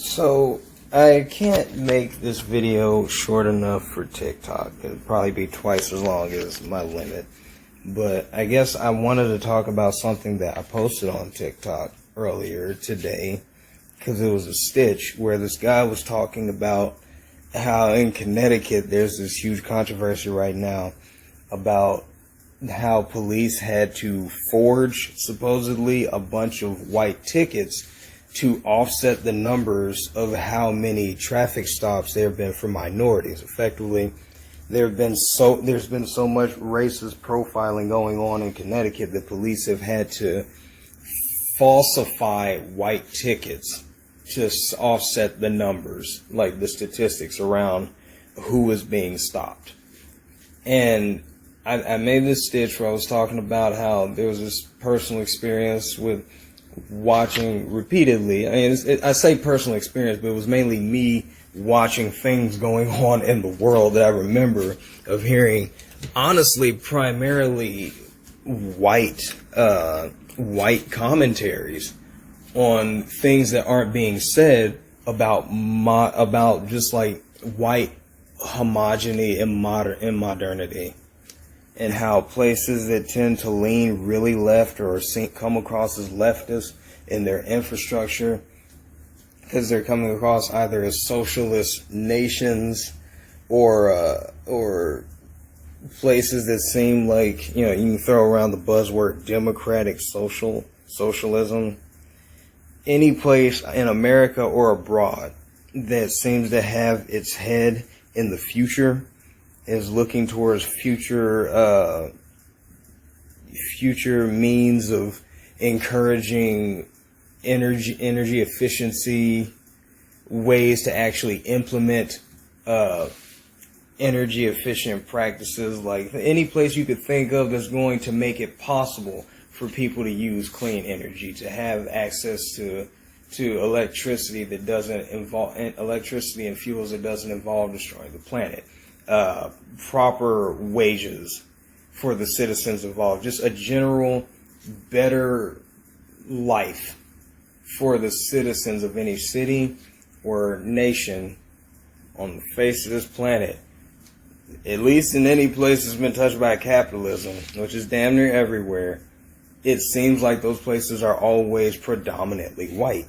So, I can't make this video short enough for TikTok. It'll probably be twice as long as my limit. But I guess I wanted to talk about something that I posted on TikTok earlier today, because it was a stitch where this guy was talking about how in Connecticut there's this huge controversy right now about how police had to forge supposedly a bunch of white tickets to offset the numbers of how many traffic stops there have been for minorities. Effectively, there's been so much racist profiling going on in Connecticut that police have had to falsify white tickets to offset the numbers, like the statistics around who is being stopped. And I made this stitch where I was talking about how there was this personal experience with watching repeatedly. I mean, I say personal experience, but it was mainly me watching things going on in the world that I remember of hearing, honestly, primarily white commentaries on things that aren't being said about just like white homogeny in modernity. And how places that tend to lean really left or come across as leftist in their infrastructure, because they're coming across either as socialist nations or places that seem like, you can throw around the buzzword democratic socialism. Any place in America or abroad that seems to have its head in the future is looking towards future means of encouraging energy efficiency, ways to actually implement energy efficient practices. Like any place you could think of that's going to make it possible for people to use clean energy, to have access to electricity that doesn't involve electricity and fuels that doesn't involve destroying the planet. Proper wages for the citizens involved, just a general better life for the citizens of any city or nation on the face of this planet, at least in any place that's been touched by capitalism, which is damn near everywhere. It seems like those places are always predominantly white.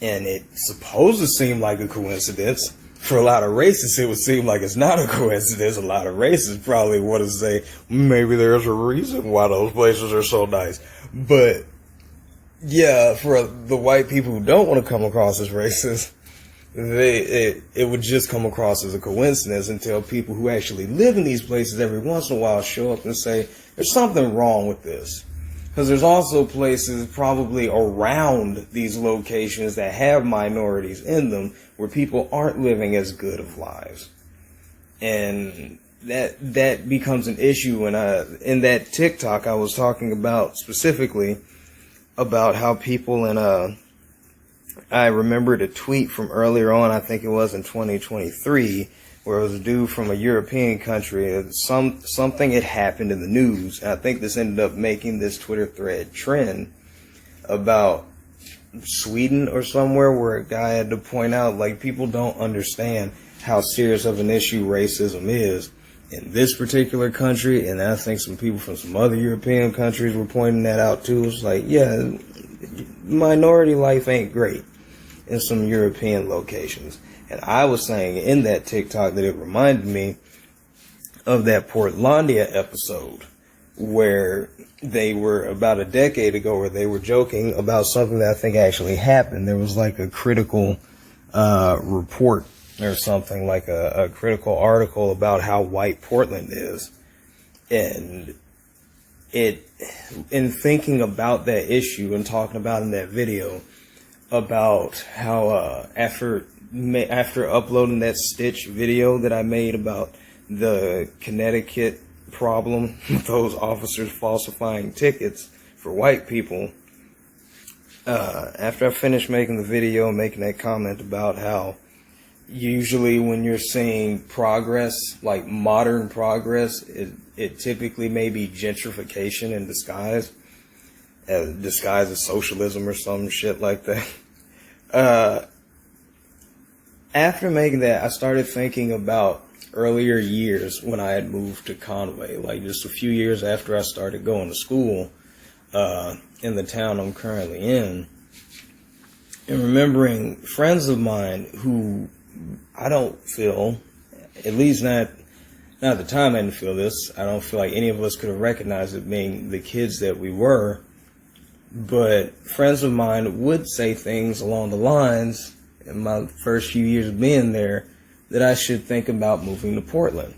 And it's supposed to seem like a coincidence. For a lot of racists, it would seem like it's not a coincidence. A lot of racists probably want to say, maybe there's a reason why those places are so nice. But, yeah, for the white people who don't want to come across as racist, it would just come across as a coincidence until people who actually live in these places every once in a while show up and say, there's something wrong with this. Because there's also places probably around these locations that have minorities in them where people aren't living as good of lives. And that becomes an issue. And in that TikTok, I was talking about specifically about how people I remembered a tweet from earlier on, I think it was in 2023, where it was a dude from a European country. Something had happened in the news. And I think this ended up making this Twitter thread trend about Sweden or somewhere, where a guy had to point out, like, people don't understand how serious of an issue racism is in this particular country. And I think some people from some other European countries were pointing that out too. It's like, yeah, minority life ain't great in some European locations. And I was saying in that TikTok that it reminded me of that Portlandia episode where they were about a decade ago, where they were joking about something that I think actually happened. There was like a critical report or something, like a critical article about how white Portland is. And in thinking about that issue and talking about in that video about how after uploading that Stitch video that I made about the Connecticut problem with those officers falsifying tickets for white people, after I finished making the video and making that comment about how usually when you're seeing progress, like modern progress, it typically may be gentrification in disguise. Disguised as socialism or some shit like that. after making that, I started thinking about earlier years when I had moved to Conway, like just a few years after I started going to school in the town I'm currently in, and remembering friends of mine who I don't feel, at least not at the time I didn't feel this, I don't feel like any of us could have recognized it being the kids that we were, but friends of mine would say things along the lines in my first few years of being there that I should think about moving to Portland.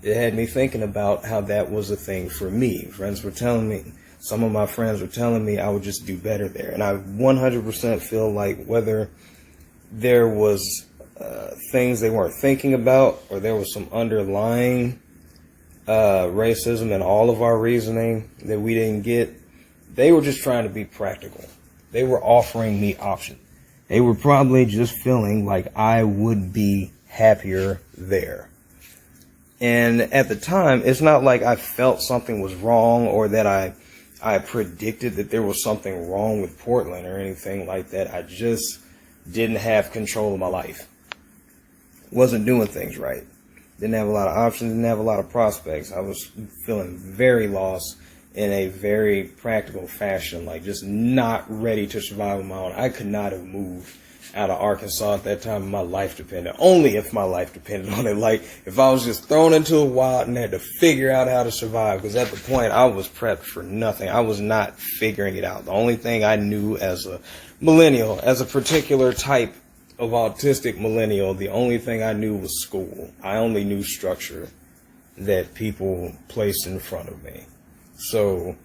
It had me thinking about how that was a thing for me. Friends were telling me, some of my friends were telling me I would just do better there. And I 100% feel like whether there was things they weren't thinking about or there was some underlying racism in all of our reasoning that we didn't get, they were just trying to be practical. They were offering me options. They were probably just feeling like I would be happier there. And at the time, it's not like I felt something was wrong or that I predicted that there was something wrong with Portland or anything like that. I just didn't have control of my life. Wasn't doing things right. Didn't have a lot of options, didn't have a lot of prospects. I was feeling very lost in a very practical fashion, like just not ready to survive on my own. I could not have moved out of Arkansas at that time if my life depended. Only if my life depended on it. Like if I was just thrown into the wild and had to figure out how to survive, because at the point I was prepped for nothing. I was not figuring it out. The only thing I knew as a millennial, as a particular type of autistic millennial, the only thing I knew was school. I only knew structure that people placed in front of me. So,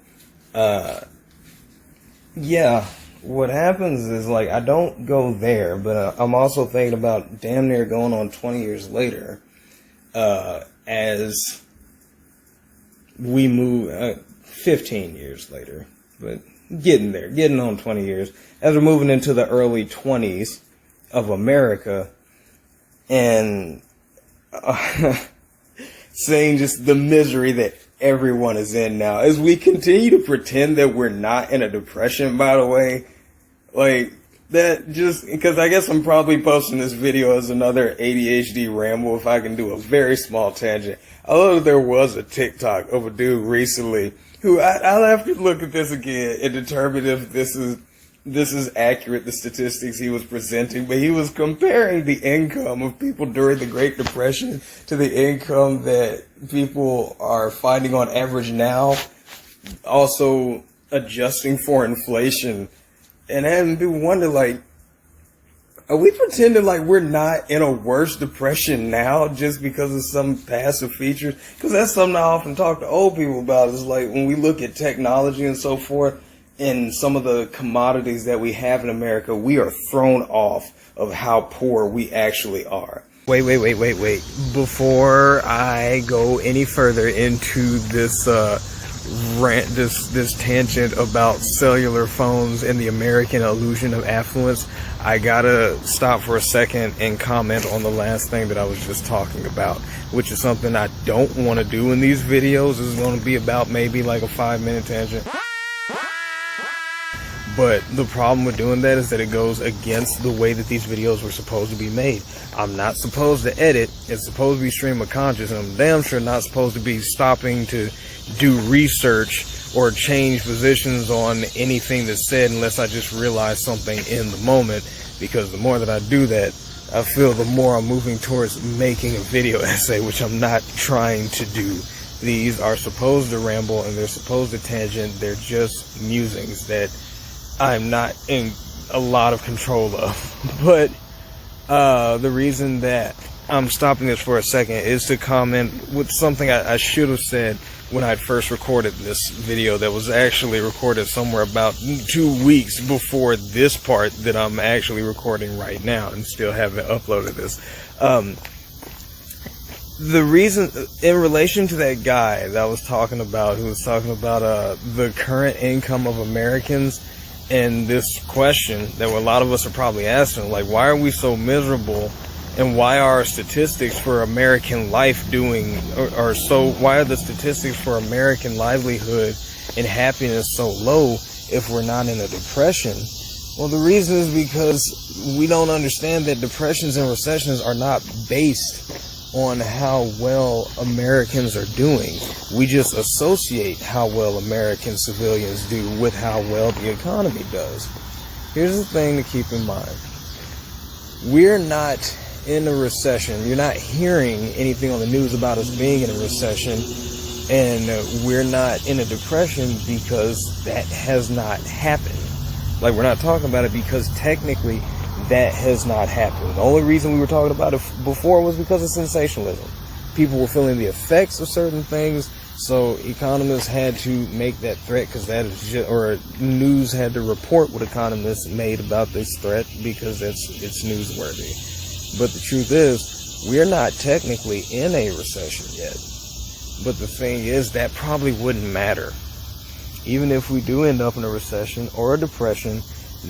yeah, what happens is, like, I don't go there, but I'm also thinking about damn near going on 20 years later, as we move, 15 years later, but getting there, getting on 20 years, as we're moving into the early 20s of America, and seeing just the misery that everyone is in now, as we continue to pretend that we're not in a depression, by the way, like that, just because I guess I'm probably posting this video as another ADHD ramble if I can do a very small tangent. I love that there was a TikTok of a dude recently who I'll have to look at this again and determine if this is accurate, the statistics he was presenting, but he was comparing the income of people during the Great Depression to the income that people are finding on average now, also adjusting for inflation, and having people wonder, like, are we pretending like we're not in a worse depression now just because of some passive features? Because that's something I often talk to old people about, is like when we look at technology and so forth, and some of the commodities that we have in America, we are thrown off of how poor we actually are. Wait. Before I go any further into this rant, this tangent about cellular phones and the American illusion of affluence, I gotta stop for a second and comment on the last thing that I was just talking about, which is something I don't want to do in these videos. This is going to be about maybe like a 5-minute tangent. But the problem with doing that is that it goes against the way that these videos were supposed to be made. I'm not supposed to edit. It's supposed to be stream of conscious, and I'm damn sure not supposed to be stopping to do research or change positions on anything that's said unless I just realize something in the moment, because the more that I do that, I feel the more I'm moving towards making a video essay, which I'm not trying to do. These are supposed to ramble and they're supposed to tangent. They're just musings that I'm not in a lot of control of. But the reason that I'm stopping this for a second is to comment with something I should have said when I first recorded this video, that was actually recorded somewhere about 2 weeks before this part that I'm actually recording right now and still haven't uploaded this. The reason, in relation to that guy that I was talking about, who was talking about the current income of Americans, and this question that a lot of us are probably asking, like, why are we so miserable, and why are statistics for American life why are the statistics for American livelihood and happiness so low if we're not in a depression? Well, the reason is because we don't understand that depressions and recessions are not based on how well Americans are doing. We just associate how well American civilians do with how well the economy does. Here's the thing to keep in mind. We're not in a recession. You're not hearing anything on the news about us being in a recession, and we're not in a depression because that has not happened. Like, we're not talking about it because technically that has not happened. The only reason we were talking about it before was because of sensationalism. People were feeling the effects of certain things, so economists had to make that threat because that is just, or news had to report what economists made about this threat because it's newsworthy. But the truth is, we're not technically in a recession yet. But the thing is, that probably wouldn't matter. Even if we do end up in a recession or a depression,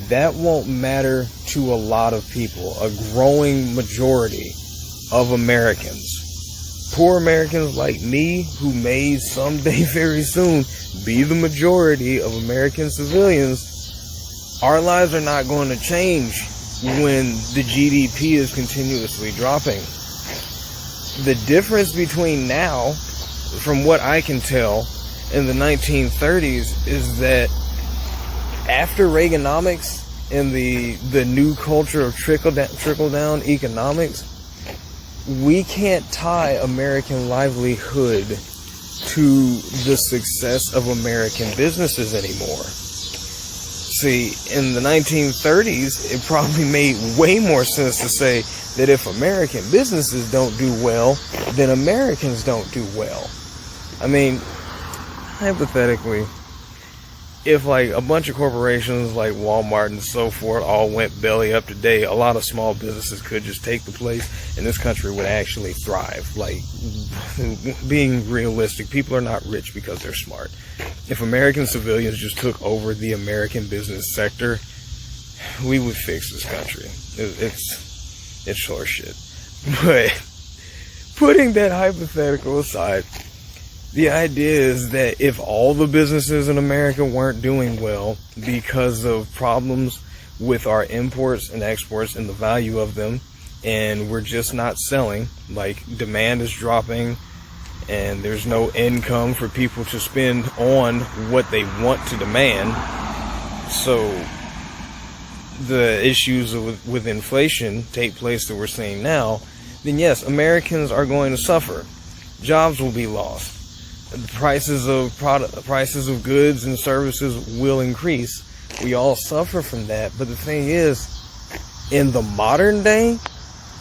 that won't matter to a lot of people, a growing majority of Americans. Poor Americans like me, who may someday very soon be the majority of American civilians, our lives are not going to change when the GDP is continuously dropping. The difference between now, from what I can tell, in the 1930s is that after Reaganomics and the new culture of trickle-down economics, we can't tie American livelihood to the success of American businesses anymore. See, in the 1930s, it probably made way more sense to say that if American businesses don't do well, then Americans don't do well. I mean, hypothetically, if like a bunch of corporations like Walmart and so forth all went belly up today, a lot of small businesses could just take the place and this country would actually thrive. Like, being realistic, people are not rich because they're smart. If American civilians just took over the American business sector, we would fix this country. It's horseshit. But putting that hypothetical aside, the idea is that if all the businesses in America weren't doing well because of problems with our imports and exports and the value of them, and we're just not selling, like demand is dropping and there's no income for people to spend on what they want to demand, so the issues with inflation take place that we're seeing now, then yes, Americans are going to suffer. Jobs will be lost. The prices of goods and services will increase. We all suffer from that. But the thing is, in the modern day,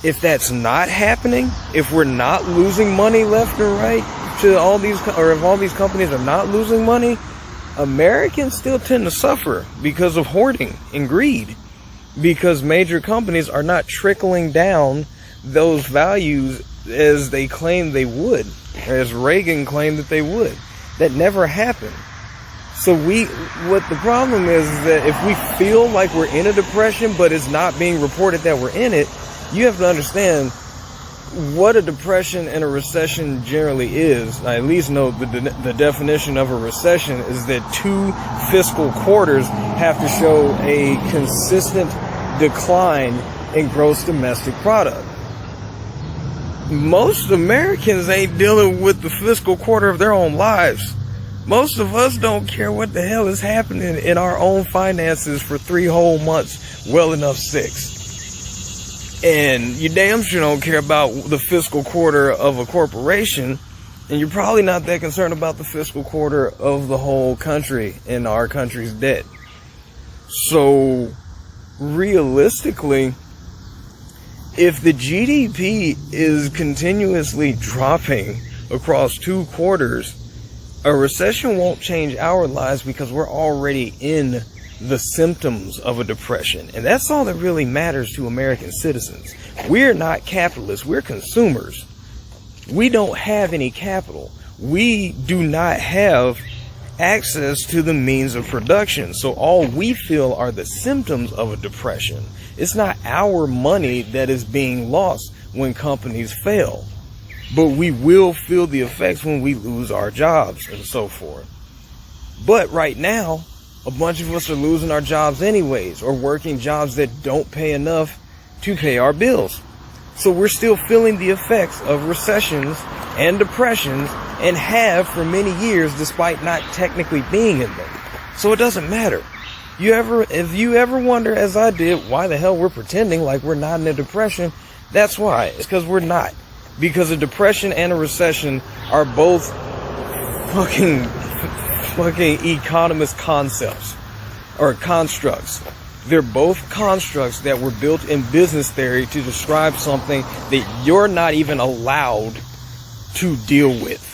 if that's not happening, if we're not losing money left and right to all these, or if all these companies are not losing money, Americans still tend to suffer because of hoarding and greed. Because major companies are not trickling down those values as they claim they would, or as Reagan claimed that they would. That never happened. So what the problem is that if we feel like we're in a depression, but it's not being reported that we're in it, you have to understand what a depression and a recession generally is. I at least know the definition of a recession is that 2 fiscal quarters have to show a consistent decline in gross domestic product. Most Americans ain't dealing with the fiscal quarter of their own lives. Most of us don't care what the hell is happening in our own finances for 3 whole months, well enough 6. And you damn sure don't care about the fiscal quarter of a corporation, and you're probably not that concerned about the fiscal quarter of the whole country and our country's debt. So, realistically, if the GDP is continuously dropping across 2 quarters, a recession won't change our lives because we're already in the symptoms of a depression. And that's all that really matters to American citizens. We're not capitalists, we're consumers. We don't have any capital. We do not have access to the means of production. So all we feel are the symptoms of a depression. It's not our money that is being lost when companies fail, but we will feel the effects when we lose our jobs and so forth. But right now, A bunch of us are losing our jobs anyways, or working jobs that don't pay enough to pay our bills. So we're still feeling the effects of recessions and depressions, and have for many years despite not technically being in them. So it doesn't matter. If you ever wonder, as I did, why the hell we're pretending like we're not in a depression, that's why. It's because we're not. Because a depression and a recession are both fucking economist concepts or constructs. They're both constructs that were built in business theory to describe something that you're not even allowed to deal with.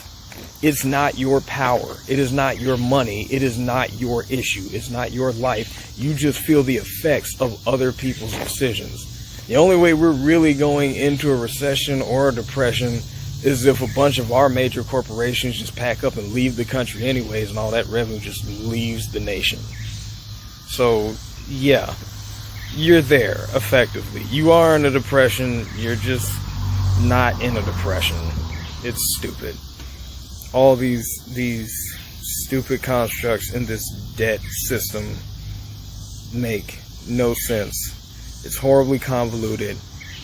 It's not your power. It is not your money. It is not your issue. It's not your life. You just feel the effects of other people's decisions. The only way we're really going into a recession or a depression is if a bunch of our major corporations just pack up and leave the country anyways, and all that revenue just leaves the nation. So, yeah, you're there, effectively. You are in a depression. You're just not in a depression. It's stupid. All these stupid constructs in this debt system make no sense. It's horribly convoluted,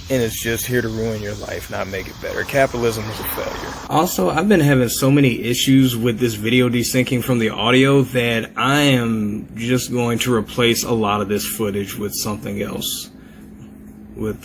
and it's just here to ruin your life, not make it better. Capitalism is a failure. Also, I've been having so many issues with this video desyncing from the audio that I am just going to replace a lot of this footage with something else. With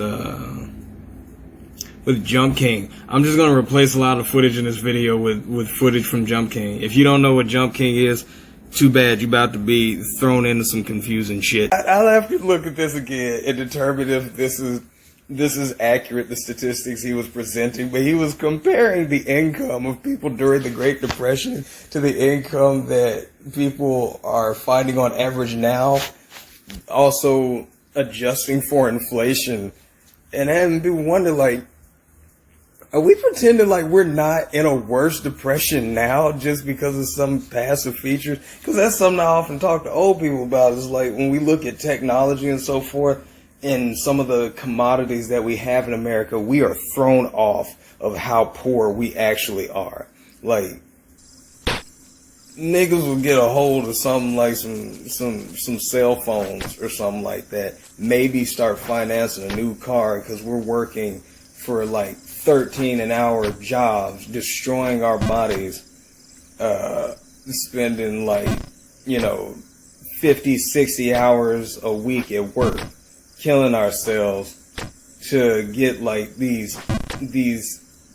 Jump King. I'm just going to replace a lot of footage in this video with footage from Jump King. If you don't know what Jump King is, too bad. You're about to be thrown into some confusing shit. I'll have to look at this again and determine if this is accurate, the statistics he was presenting. But he was comparing the income of people during the Great Depression to the income that people are finding on average now. Also adjusting for inflation. And having people wonder, like, are we pretending like we're not in a worse depression now just because of some passive features? Because that's something I often talk to old people about. Is like when we look at technology and so forth and some of the commodities that we have in America, we are thrown off of how poor we actually are. Like, niggas will get a hold of something like some cell phones or something like that. Maybe start financing a new car because we're working for like 13 an hour jobs, destroying our bodies, spending like, 50, 60 hours a week at work, killing ourselves to get like these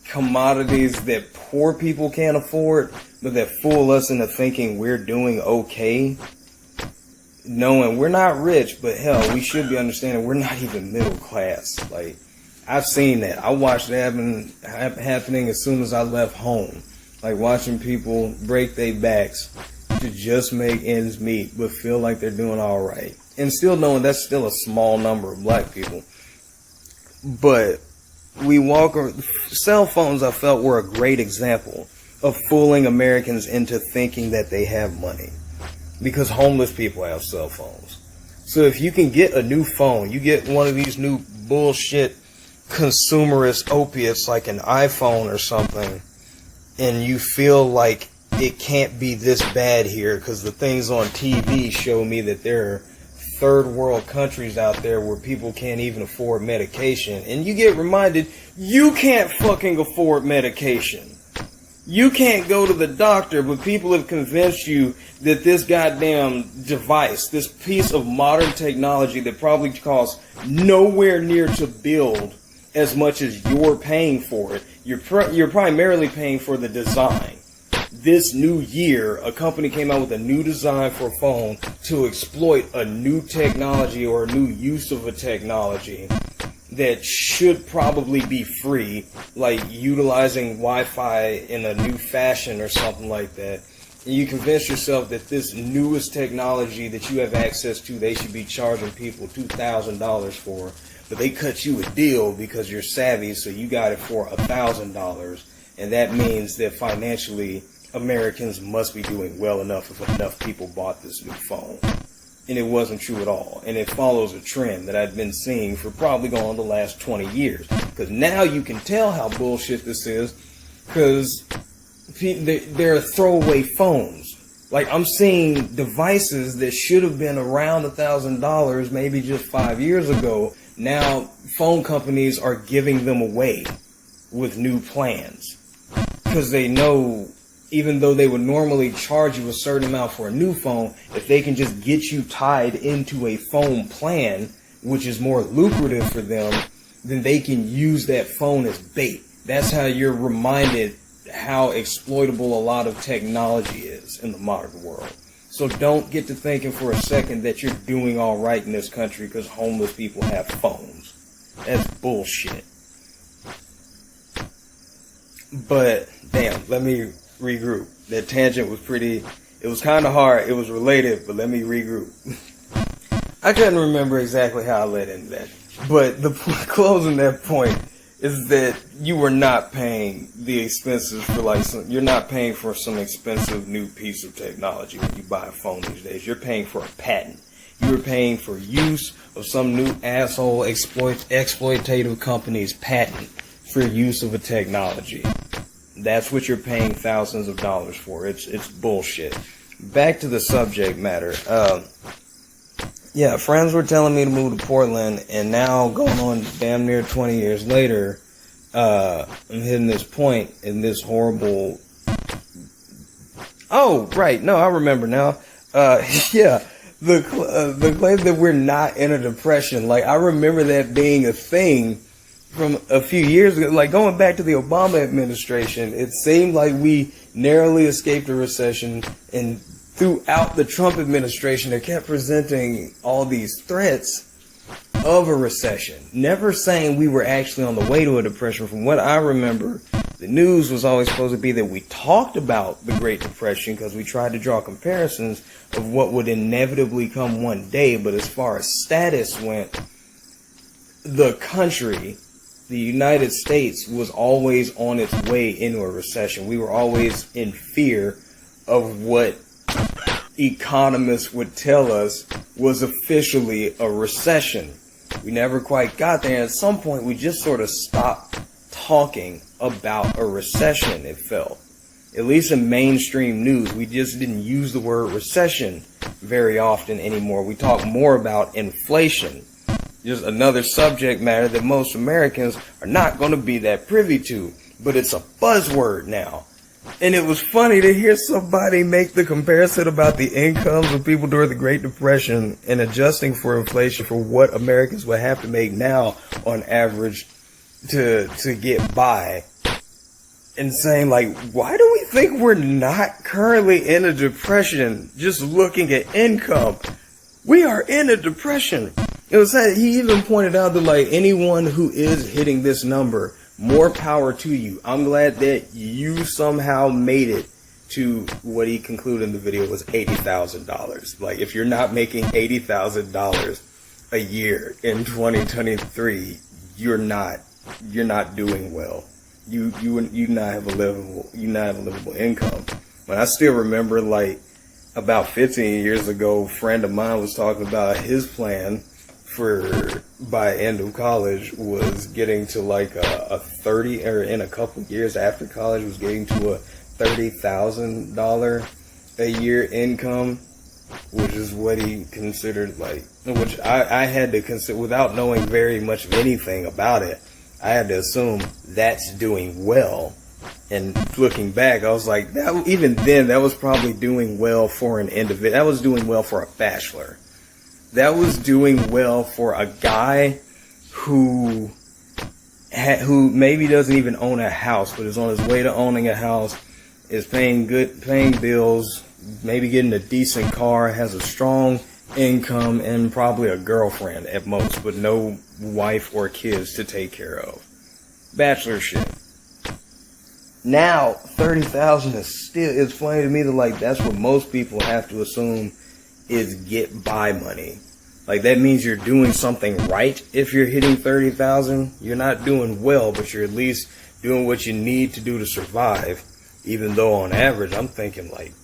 commodities that poor people can't afford, but that fool us into thinking we're doing okay, knowing we're not rich, but hell, we should be understanding we're not even middle class. Like, I've seen that. I watched it happening as soon as I left home. Like watching people break their backs to just make ends meet, but feel like they're doing all right. And still knowing that's still a small number of black people. But cell phones, I felt, were a great example of fooling Americans into thinking that they have money. Because homeless people have cell phones. So if you can get a new phone, you get one of these new bullshit consumerist opiates like an iPhone or something, and you feel like it can't be this bad here because the things on TV show me that there are third world countries out there where people can't even afford medication, and you get reminded you can't fucking afford medication. You can't go to the doctor, but people have convinced you that this goddamn device, this piece of modern technology that probably costs nowhere near to build as much as you're paying for it. You're primarily paying for the design. This new year, a company came out with a new design for a phone to exploit a new technology or a new use of a technology that should probably be free, like utilizing Wi-Fi in a new fashion or something like that. And you convince yourself that this newest technology that you have access to, they should be charging people $2,000 for. But they cut you a deal because you're savvy, so you got it for $1,000. And that means that financially, Americans must be doing well enough if enough people bought this new phone. And it wasn't true at all. And it follows a trend that I've been seeing for probably going on the last 20 years. Because now you can tell how bullshit this is, because they're throwaway phones. Like, I'm seeing devices that should have been around $1,000 maybe just 5 years ago. Now, phone companies are giving them away with new plans. Because they know, even though they would normally charge you a certain amount for a new phone, if they can just get you tied into a phone plan, which is more lucrative for them, then they can use that phone as bait. That's how you're reminded how exploitable a lot of technology is in the modern world. So don't get to thinking for a second that you're doing all right in this country because homeless people have phones. That's bullshit. But damn, let me regroup. That tangent was it was kind of hard. It was related, but let me regroup. I couldn't remember exactly how I led into that. But the closing that point is that you were not paying the expenses for you're not paying for some expensive new piece of technology when you buy a phone these days. You're paying for a patent. You're paying for use of some new asshole exploitative company's patent for use of a technology. That's what you're paying thousands of dollars for. It's bullshit. Back to the subject matter. Yeah, friends were telling me to move to Portland, and now going on damn near 20 years later, I'm hitting this point in this horrible... Oh, right, no, I remember now. Yeah, the claim that we're not in a depression, like, I remember that being a thing from a few years ago, like going back to the Obama administration. It seemed like we narrowly escaped a recession, and throughout the Trump administration, they kept presenting all these threats of a recession, never saying we were actually on the way to a depression. From what I remember, the news was always supposed to be that we talked about the Great Depression because we tried to draw comparisons of what would inevitably come one day. But as far as status went, the country, the United States, was always on its way into a recession. We were always in fear of what economists would tell us was officially a recession. We never quite got there. At some point, we just sort of stopped talking about a recession, it felt. At least in mainstream news, we just didn't use the word recession very often anymore. We talk more about inflation. Just another subject matter that most Americans are not going to be that privy to. But it's a buzzword now. And it was funny to hear somebody make the comparison about the incomes of people during the Great Depression and adjusting for inflation for what Americans would have to make now on average to get by. And saying, like, why do we think we're not currently in a depression just looking at income? We are in a depression. It was sad. He even pointed out that, like, anyone who is hitting this number, more power to you. I'm glad that you somehow made it to what he concluded in the video was $80,000. Like, if you're not making $80,000 a year in 2023, you're not doing well. You not have a livable income. But I still remember, like, about 15 years ago, a friend of mine was talking about his plan for by end of college was getting to like a 30, or in a couple years after college was getting to a $30,000 a year income, which is what he considered, like, which I had to consider without knowing very much of anything about it. I had to assume that's doing well. And looking back, I was like, that, even then, that was probably doing well for an individual. That was doing well for a bachelor. That was doing well for a guy who maybe doesn't even own a house, but is on his way to owning a house, is paying bills, maybe getting a decent car, has a strong income, and probably a girlfriend at most, but no wife or kids to take care of. Bachelor shit. Now, 30,000 is still, it's funny to me that, like, that's what most people have to assume is get by money. Like, that means you're doing something right if you're hitting 30,000. You're not doing well, but you're at least doing what you need to do to survive. Even though on average, I'm thinking, like,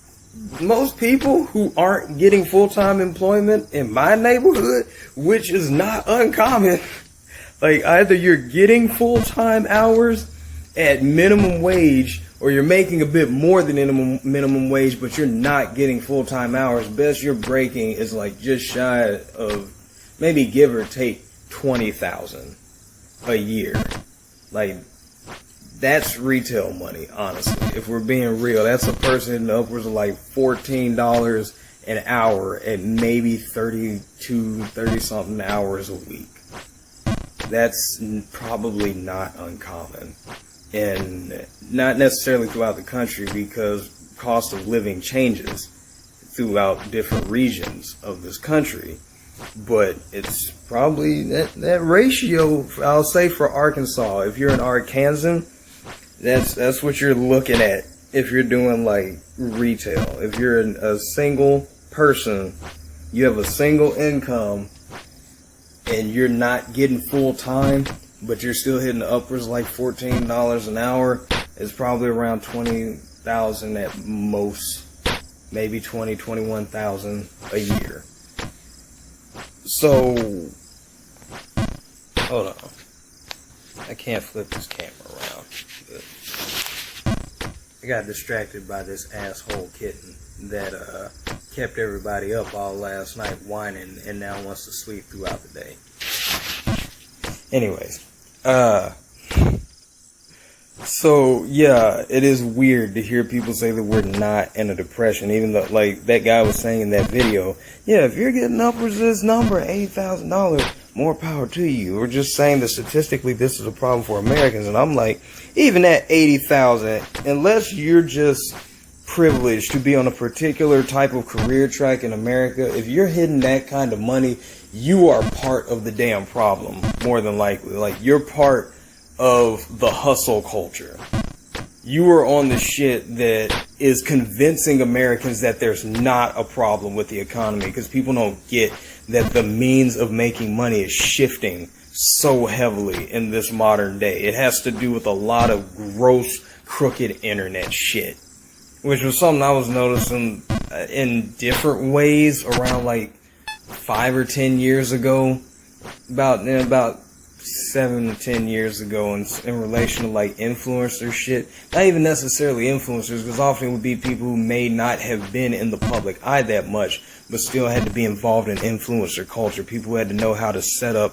most people who aren't getting full-time employment in my neighborhood, which is not uncommon, like, either you're getting full-time hours at minimum wage, or you're making a bit more than minimum wage, but you're not getting full-time hours, best you're breaking is like just shy of, maybe give or take, $20,000 a year. Like, that's retail money, honestly. If we're being real, that's a person in the upwards of like $14 an hour at maybe 30-something hours a week. That's probably not uncommon. And not necessarily throughout the country, because cost of living changes throughout different regions of this country. But it's probably that ratio, I'll say, for Arkansas. If you're an Arkansan, that's what you're looking at if you're doing like retail. If you're a single person, you have a single income, and you're not getting full time, but you're still hitting the upwards like $14 an hour, it's probably around 20,000 at most, maybe 21,000 a year. So, hold on. I can't flip this camera around. I got distracted by this asshole kitten that kept everybody up all last night whining and now wants to sleep throughout the day. Anyways, so yeah, it is weird to hear people say that we're not in a depression, even though, like that guy was saying in that video, yeah, if you're getting upwards of this number, $80,000, more power to you. We're just saying that statistically this is a problem for Americans. And I'm like, even at 80,000, unless you're just privileged to be on a particular type of career track in America, if you're hitting that kind of money, you are part of the damn problem, more than likely. Like, you're part of the hustle culture. You are on the shit that is convincing Americans that there's not a problem with the economy, because people don't get that the means of making money is shifting so heavily in this modern day. It has to do with a lot of gross, crooked internet shit, which was something I was noticing in different ways around like 5 or 10 years ago, about 7 to 10 years ago, in relation to like influencer shit. Not even necessarily influencers, because often it would be people who may not have been in the public eye that much, but still had to be involved in influencer culture. People who had to know how to set up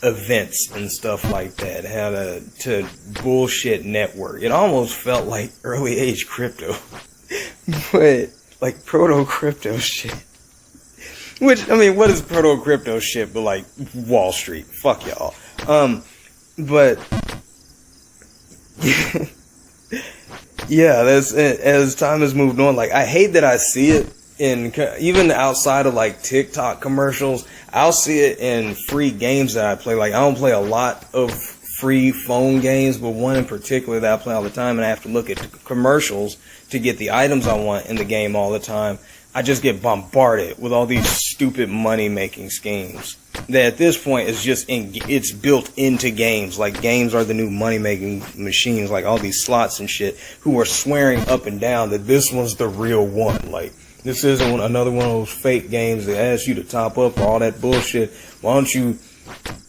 events and stuff like that, how to bullshit network. It almost felt like early age crypto, but like proto crypto shit. Which, I mean, what is proto crypto shit but like Wall Street? Fuck y'all. But yeah, that's it. As time has moved on, like, I hate that I see it in, even outside of like TikTok commercials. I'll see it in free games that I play. Like, I don't play a lot of free phone games, but one in particular that I play all the time, and I have to look at commercials to get the items I want in the game all the time. I just get bombarded with all these stupid money-making schemes that at this point is just it's built into games. Like, games are the new money-making machines, like all these slots and shit, who are swearing up and down that this one's the real one. Like, this isn't another one of those fake games that ask you to top up or all that bullshit. Why don't you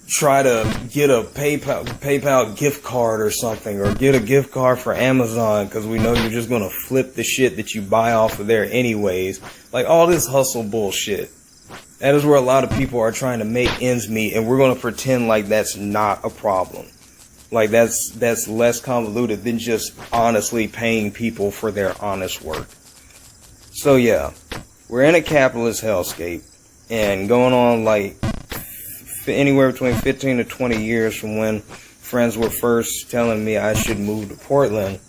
try to get a PayPal gift card or something, or get a gift card for Amazon, because we know you're just going to flip the shit that you buy off of there anyways. Like, all this hustle bullshit. That is where a lot of people are trying to make ends meet, and we're going to pretend like that's not a problem. Like, that's less convoluted than just honestly paying people for their honest work. So yeah, we're in a capitalist hellscape, and going on like anywhere between 15 to 20 years from when friends were first telling me I should move to Portland.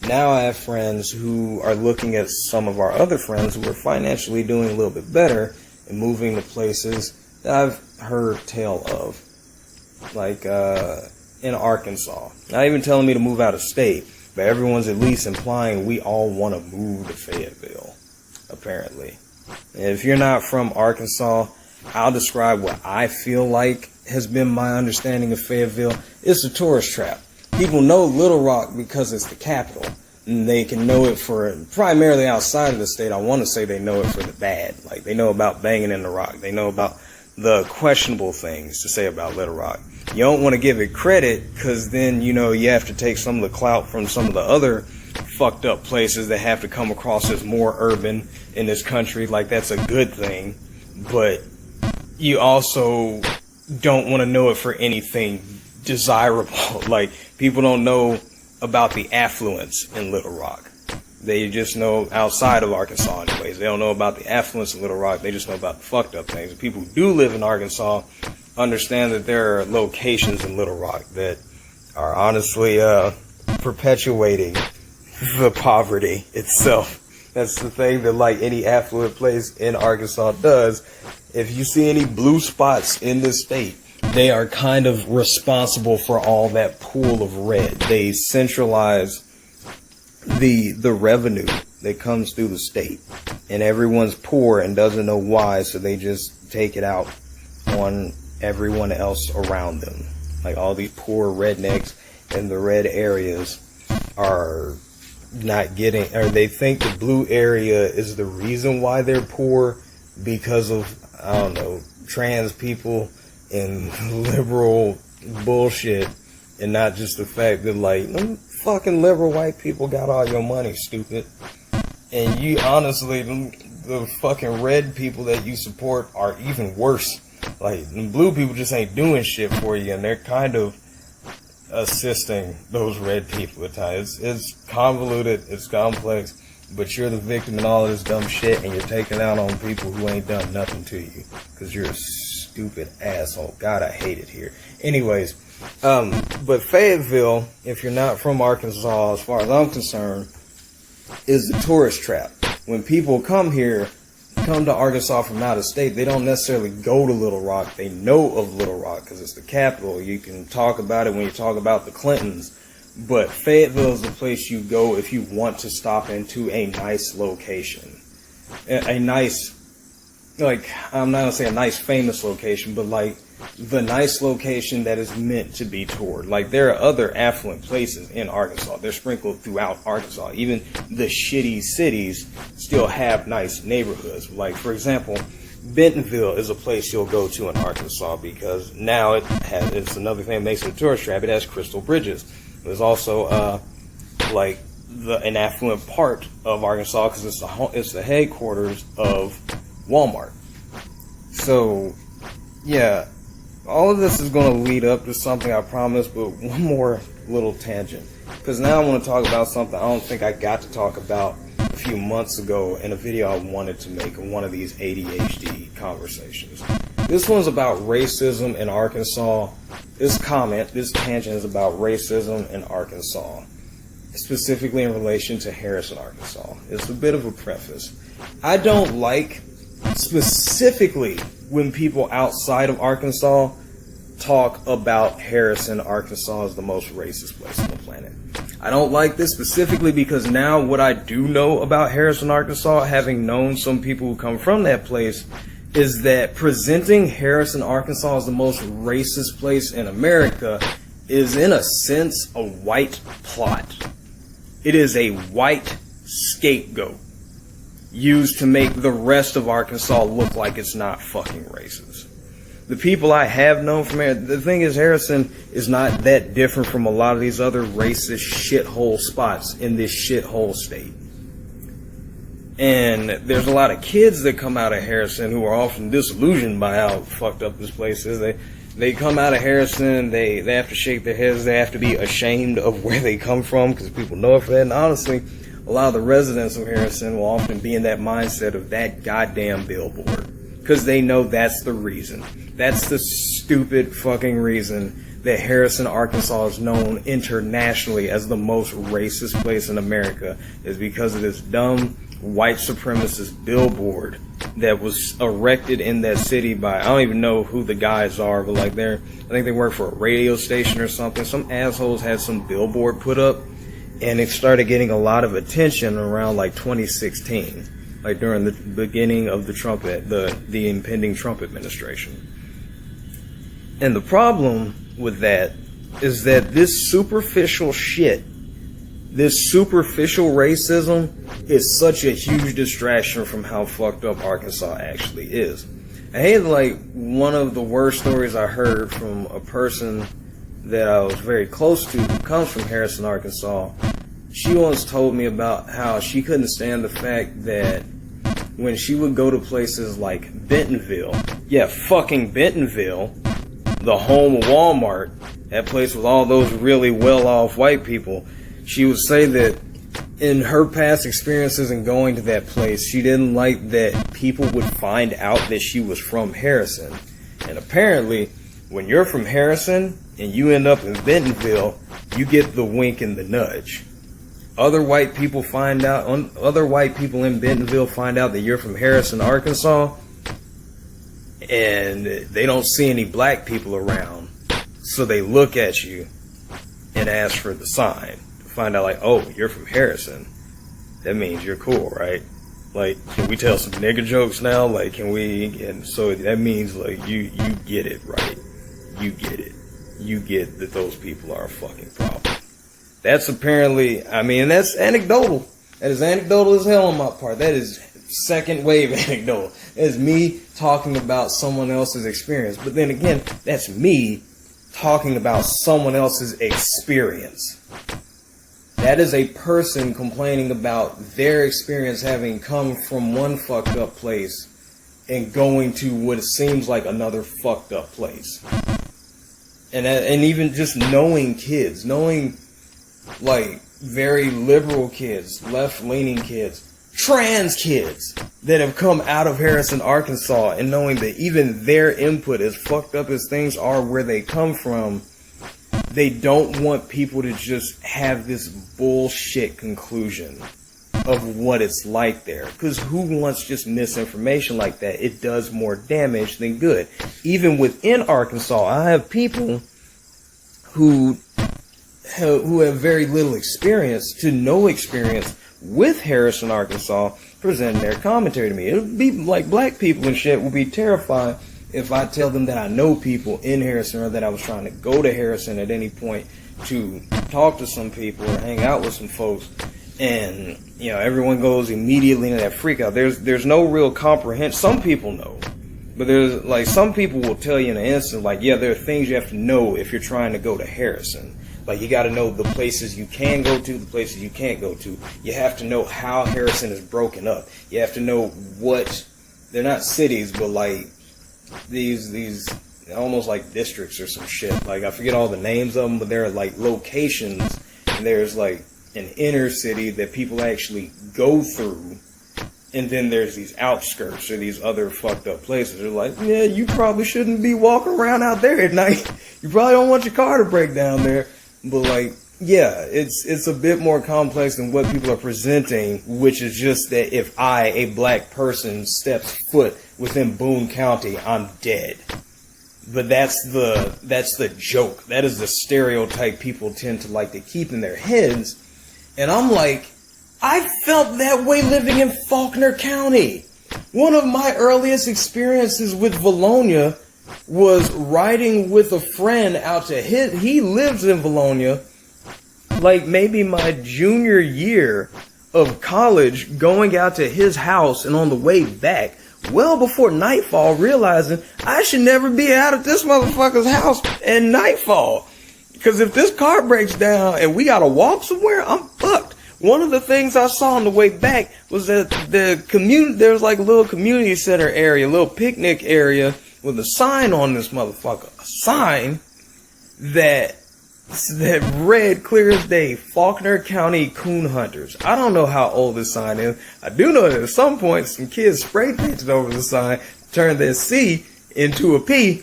Now I have friends who are looking at some of our other friends who are financially doing a little bit better and moving to places that I've heard tell of, like in Arkansas. Not even telling me to move out of state, but everyone's at least implying we all want to move to Fayetteville, apparently. And if you're not from Arkansas, I'll describe what I feel like has been my understanding of Fayetteville. It's a tourist trap. People know Little Rock because it's the capital, and they can know it for, primarily outside of the state, I want to say they know it for the bad. Like, they know about banging in the rock. They know about the questionable things to say about Little Rock. You don't want to give it credit, because then, you know, you have to take some of the clout from some of the other fucked up places that have to come across as more urban in this country. Like, that's a good thing. But you also don't want to know it for anything desirable. Like, people don't know about the affluence in Little Rock. They just know outside of Arkansas anyways. They don't know about the affluence in Little Rock. They just know about the fucked up things. And people who do live in Arkansas understand that there are locations in Little Rock that are honestly perpetuating the poverty itself. That's the thing that, like, any affluent place in Arkansas does. If you see any blue spots in this state, they are kind of responsible for all that pool of red. They centralize the revenue that comes through the state, and everyone's poor and doesn't know why, so they just take it out on everyone else around them. Like, all these poor rednecks in the red areas are not getting, or they think the blue area is the reason why they're poor because of, I don't know, trans people and liberal bullshit, and not just the fact that, like, them fucking liberal white people got all your money, stupid. And you honestly, the fucking red people that you support are even worse. Like, the blue people just ain't doing shit for you, and they're kind of assisting those red people at times. It's convoluted, it's complex, but you're the victim in all of this dumb shit, and you're taking out on people who ain't done nothing to you, because you're a stupid asshole. God, I hate it here. Anyways, but Fayetteville, if you're not from Arkansas, as far as I'm concerned, is the tourist trap. When people come here, come to Arkansas from out of state, they don't necessarily go to Little Rock. They know of Little Rock because it's the capital. You can talk about it when you talk about the Clintons. But Fayetteville is the place you go if you want to stop into a nice location. A nice, like, I'm not going to say a nice famous location, but like the nice location that is meant to be toured. Like, there are other affluent places in Arkansas. They're sprinkled throughout Arkansas. Even the shitty cities still have nice neighborhoods. Like, for example, Bentonville is a place you'll go to in Arkansas because now it's another thing that makes it a tourist trap. It has crystal bridges. There's also like an affluent part of Arkansas because it's the headquarters of Walmart. So, yeah. All of this is going to lead up to something, I promise, but one more little tangent. Because now I want to talk about something I don't think I got to talk about a few months ago in a video I wanted to make in one of these ADHD conversations. This one's about racism in Arkansas. This tangent is about racism in Arkansas, specifically in relation to Harrison, Arkansas. It's a bit of a preface. I don't like, specifically, when people outside of Arkansas talk about Harrison, Arkansas as the most racist place on the planet. I don't like this specifically because now what I do know about Harrison, Arkansas, having known some people who come from that place, is that presenting Harrison, Arkansas as the most racist place in America is, in a sense, a white plot. It is a white scapegoat used to make the rest of Arkansas look like it's not fucking racist. The people I have known from here, the thing is, Harrison is not that different from a lot of these other racist shithole spots in this shithole state. And there's a lot of kids that come out of Harrison who are often disillusioned by how fucked up this place is. They come out of Harrison, they have to shake their heads, they have to be ashamed of where they come from because people know it for that. And honestly, a lot of the residents of Harrison will often be in that mindset of that goddamn billboard. Because they know that's the reason. That's the stupid fucking reason that Harrison, Arkansas is known internationally as the most racist place in America, is because of this dumb white supremacist billboard that was erected in that city by, I don't even know who the guys are, but like I think they work for a radio station or something. Some assholes had some billboard put up, and it started getting a lot of attention around like 2016, like during the beginning of the impending Trump administration. And the problem with that is that this superficial shit, this superficial racism, is such a huge distraction from how fucked up Arkansas actually is. I hate, like, one of the worst stories I heard from a person that I was very close to who comes from Harrison, Arkansas. she once told me about how she couldn't stand the fact that when she would go to places like Bentonville, yeah, fucking Bentonville, the home of Walmart, that place with all those really well-off white people, she would say that in her past experiences in going to that place, she didn't like that people would find out that she was from Harrison. And apparently, when you're from Harrison and you end up in Bentonville, you get the wink and the nudge. Other white people in Bentonville find out that you're from Harrison, Arkansas, and they don't see any black people around, so they look at you and ask for the sign. Find out like, oh, you're from Harrison. That means you're cool, right? Like, can we tell some nigger jokes now? Like, can we? And so that means like you get it, right? You get it. You get that those people are a fucking problem. That's apparently, I mean, that's anecdotal. That is anecdotal as hell on my part. That is second wave anecdotal. That is me talking about someone else's experience. But then again, that's me talking about someone else's experience. That is a person complaining about their experience having come from one fucked up place and going to what seems like another fucked up place. And even just knowing kids, knowing like very liberal kids, left-leaning kids, trans kids that have come out of Harrison, Arkansas, and knowing that even their input, as fucked up as things are where they come from, they don't want people to just have this bullshit conclusion of what it's like there. Because who wants just misinformation like that? It does more damage than good. Even within Arkansas, I have people who have very little experience to no experience with Harrison, Arkansas, presenting their commentary to me. It would be like black people and shit would be terrified if I tell them that I know people in Harrison or that I was trying to go to Harrison at any point to talk to some people or hang out with some folks, and you know everyone goes immediately into that freak out. There's no real comprehension. Some people know, but there's like some people will tell you in an instant, like, yeah, there are things you have to know if you're trying to go to Harrison. Like, you got to know the places you can go to, the places you can't go to. You have to know how Harrison is broken up. You have to know what, they're not cities, but like these almost like districts or some shit. Like, I forget all the names of them, but there are like locations, and there's like an inner city that people actually go through, and then there's these outskirts or these other fucked up places. They're like, yeah, you probably shouldn't be walking around out there at night. You probably don't want your car to break down there. But like, yeah, it's a bit more complex than what people are presenting, which is just that if I, a black person, steps foot within Boone County, I'm dead. But that's the joke. That is the stereotype people tend to like to keep in their heads. And I'm like, I felt that way living in Faulkner County. One of my earliest experiences with Valonia was riding with a friend out to he lives in Valonia, like maybe my junior year of college, going out to his house, and on the way back, well before nightfall, realizing I should never be out at this motherfucker's house at nightfall. Because if this car breaks down and we gotta walk somewhere, I'm fucked. One of the things I saw on the way back was that there was like a little community center area, a little picnic area, with a sign on this motherfucker. A sign that read clear as day, Faulkner County Coon Hunters. I don't know how old this sign is. I do know that at some point some kids spray painted over the sign, turned their C into a P.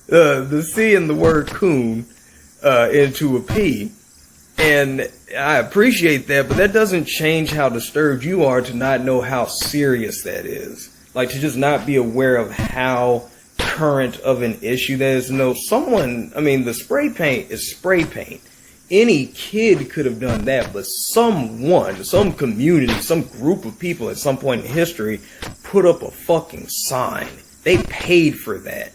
The C in the word coon into a P. And I appreciate that, but that doesn't change how disturbed you are to not know how serious that is. Like, to just not be aware of how current of an issue that is. No, the spray paint is spray paint. Any kid could have done that, but someone, some community, some group of people at some point in history put up a fucking sign. They paid for that.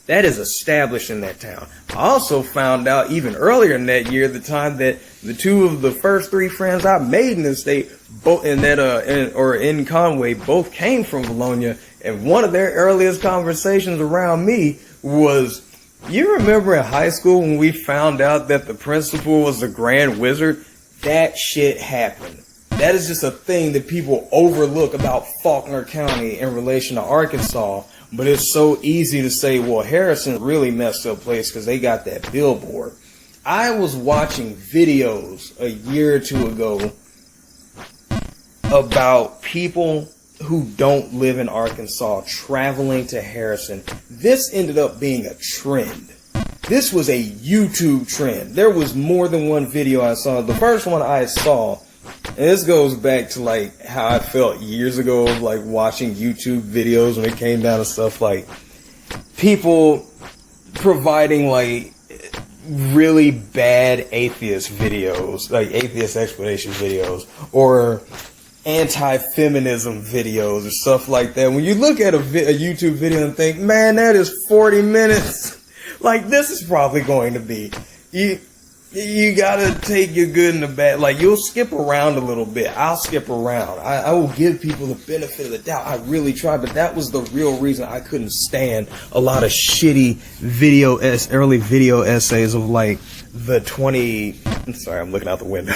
That is established in that town. I also found out even earlier in that year, the time that the two of the first three friends I made in the state, both in Conway, both came from Valonia, and one of their earliest conversations around me was You remember in high school when we found out that the principal was the Grand Wizard? That shit happened. That is just a thing that people overlook about Faulkner County in relation to Arkansas. But it's so easy to say, well, Harrison really messed up place because they got that billboard. I was watching videos a year or two ago about people who don't live in Arkansas traveling to Harrison. This ended up being a trend. This was a YouTube trend. There was more than one video I saw. The first one I saw, and this goes back to like how I felt years ago of like watching YouTube videos when it came down to stuff like people providing like really bad atheist videos, like atheist explanation videos, or anti-feminism videos or stuff like that. When you look at a YouTube video and think, man, that is 40 minutes. Like, this is probably going to be, you gotta take your good and the bad. Like, you'll skip around a little bit. I'll skip around. I will give people the benefit of the doubt. I really try, but that was the real reason I couldn't stand a lot of shitty early video essays of like I'm sorry, I'm looking out the window.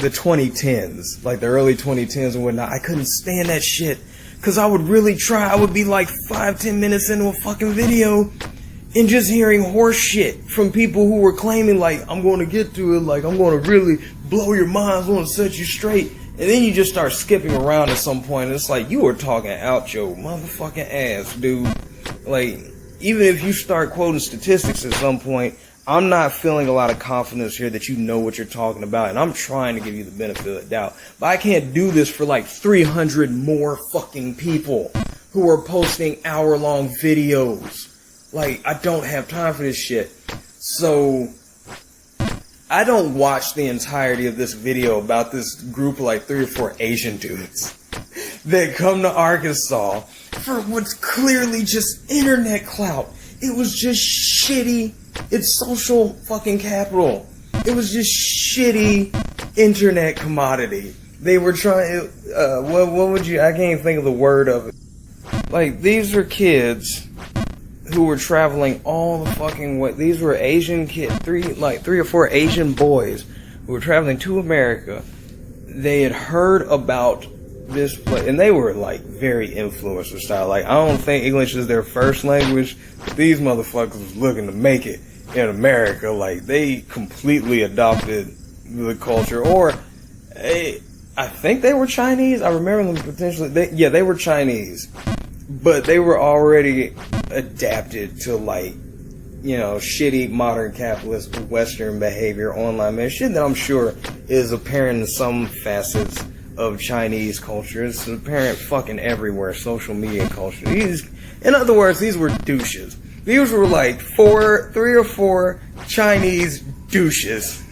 The 2010s, like the early 2010s and whatnot. I couldn't stand that shit because I would really try. I would be like 5-10 minutes into a fucking video and just hearing horse shit from people who were claiming like, I'm going to get to it, like I'm going to really blow your minds, I'm going to set you straight. And then you just start skipping around at some point and it's like, you were talking out your motherfucking ass, dude. Like, even if you start quoting statistics at some point, I'm not feeling a lot of confidence here that you know what you're talking about, and I'm trying to give you the benefit of the doubt. But I can't do this for like 300 more fucking people who are posting hour-long videos. Like, I don't have time for this shit. So, I don't watch the entirety of this video about this group of like 3 or 4 Asian dudes that come to Arkansas for what's clearly just internet clout. It was just shitty. It's social fucking capital. It was just shitty internet commodity. They were trying, what would you, I can't even think of the word of it. Like, these are kids who were traveling all the fucking way. These were Asian kids, 3 or 4 Asian boys who were traveling to America. They had heard about this place, and they were like very influencer style. Like, I don't think English is their first language, but these motherfuckers was looking to make it in America. Like, they completely adopted the culture. Or I think they were Chinese. I remember them potentially. They were Chinese, but they were already adapted to like, you know, shitty modern capitalist Western behavior online, man. Shit that I'm sure is apparent in some facets of Chinese culture. It's apparent fucking everywhere. Social media culture. In other words, these were douches. These were like 3 or 4 Chinese douches